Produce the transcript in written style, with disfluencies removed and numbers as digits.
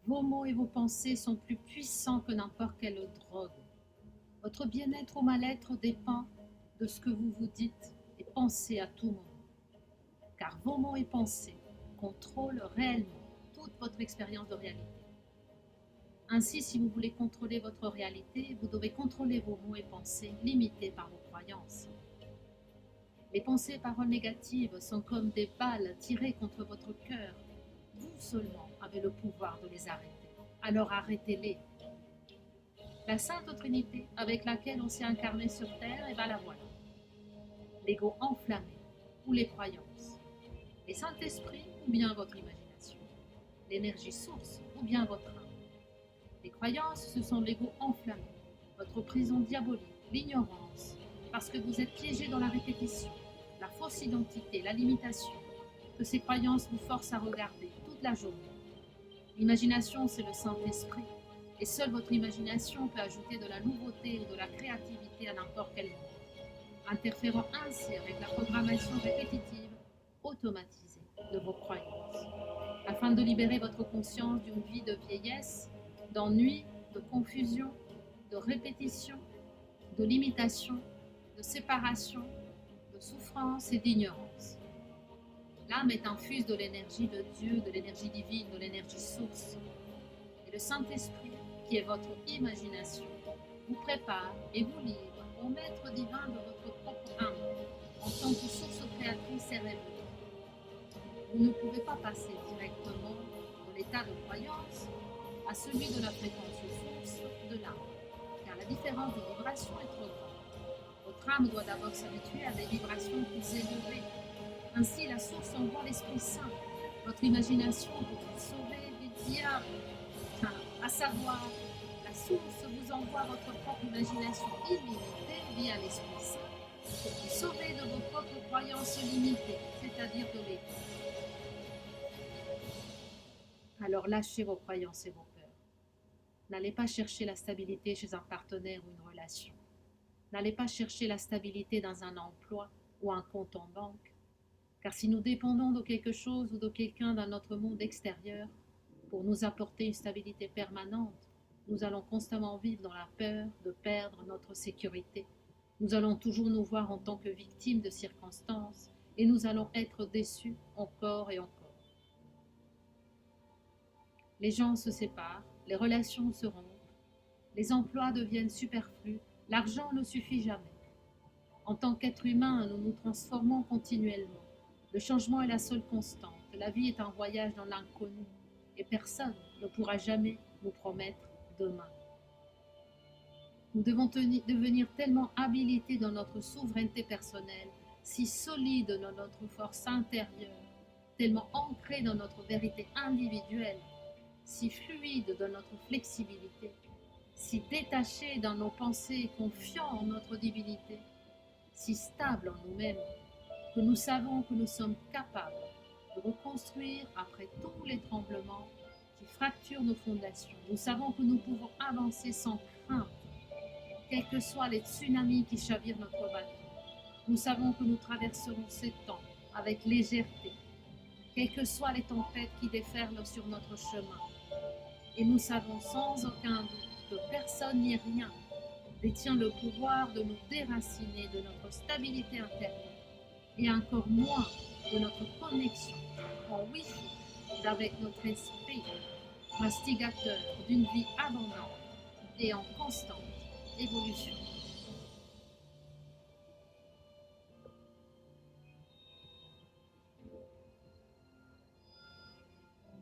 Vos mots et vos pensées sont plus puissants que n'importe quelle drogue. Votre bien-être ou mal-être dépend de ce que vous vous dites et pensez à tout moment. Car vos mots et pensées contrôlent réellement toute votre expérience de réalité. Ainsi, si vous voulez contrôler votre réalité, vous devez contrôler vos mots et pensées limités par vos croyances. Les pensées et paroles négatives sont comme des balles tirées contre votre cœur. Vous seulement avez le pouvoir de les arrêter. Alors arrêtez-les. La Sainte Trinité avec laquelle on s'est incarné sur terre, et bien la voilà. L'ego enflammé ou les croyances. Les Saint-Esprit ou bien votre imagination. L'énergie source ou bien votre âme. Les croyances, ce sont l'ego enflammé, votre prison diabolique, l'ignorance, parce que vous êtes piégé dans la répétition, la fausse identité, la limitation, que ces croyances vous forcent à regarder toute la journée. L'imagination, c'est le Saint-Esprit, et seule votre imagination peut ajouter de la nouveauté ou de la créativité à n'importe quel monde, interférant ainsi avec la programmation répétitive, automatisée de vos croyances, afin de libérer votre conscience d'une vie de vieillesse, d'ennui, de confusion, de répétition, de limitation, de séparation, de souffrance et d'ignorance. L'âme est infuse de l'énergie de Dieu, de l'énergie divine, de l'énergie source. Et le Saint-Esprit, qui est votre imagination, vous prépare et vous livre au maître divin de votre propre âme, en tant que source créatrice et rêveuse. Vous ne pouvez pas passer directement de l'état de croyance à celui de la fréquence source de l'âme, car la différence de vibration est trop grande. Votre âme doit d'abord s'habituer à des vibrations plus élevées. Ainsi, la source envoie l'Esprit Saint, votre imagination pour vous sauver du diable. À savoir, la source vous envoie votre propre imagination illimitée via l'Esprit Saint pour vous sauver de vos propres croyances limitées, c'est-à-dire de l'ego. Alors lâchez vos croyances et vos peurs. N'allez pas chercher la stabilité chez un partenaire ou une relation. N'allez pas chercher la stabilité dans un emploi ou un compte en banque. Car si nous dépendons de quelque chose ou de quelqu'un dans notre monde extérieur pour nous apporter une stabilité permanente, nous allons constamment vivre dans la peur de perdre notre sécurité. Nous allons toujours nous voir en tant que victimes de circonstances et nous allons être déçus encore et encore. Les gens se séparent, les relations se rompent, les emplois deviennent superflus, l'argent ne suffit jamais. En tant qu'être humain, nous nous transformons continuellement. Le changement est la seule constante. La vie est un voyage dans l'inconnu et personne ne pourra jamais nous promettre demain. Nous devons devenir tellement habilités dans notre souveraineté personnelle, si solides dans notre force intérieure, tellement ancrés dans notre vérité individuelle, si fluides dans notre flexibilité, si détachés dans nos pensées et confiants en notre divinité, si stables en nous-mêmes, que nous savons que nous sommes capables de reconstruire après tous les tremblements qui fracturent nos fondations. Nous savons que nous pouvons avancer sans crainte, quels que soient les tsunamis qui chavirent notre bateau. Nous savons que nous traverserons ces temps avec légèreté, quelles que soient les tempêtes qui déferlent sur notre chemin. Et nous savons sans aucun doute que personne ni rien détient le pouvoir de nous déraciner de notre stabilité intérieure et encore moins de notre connexion en Wi-Fi d'avec notre esprit mastigateur d'une vie abondante et en constante évolution.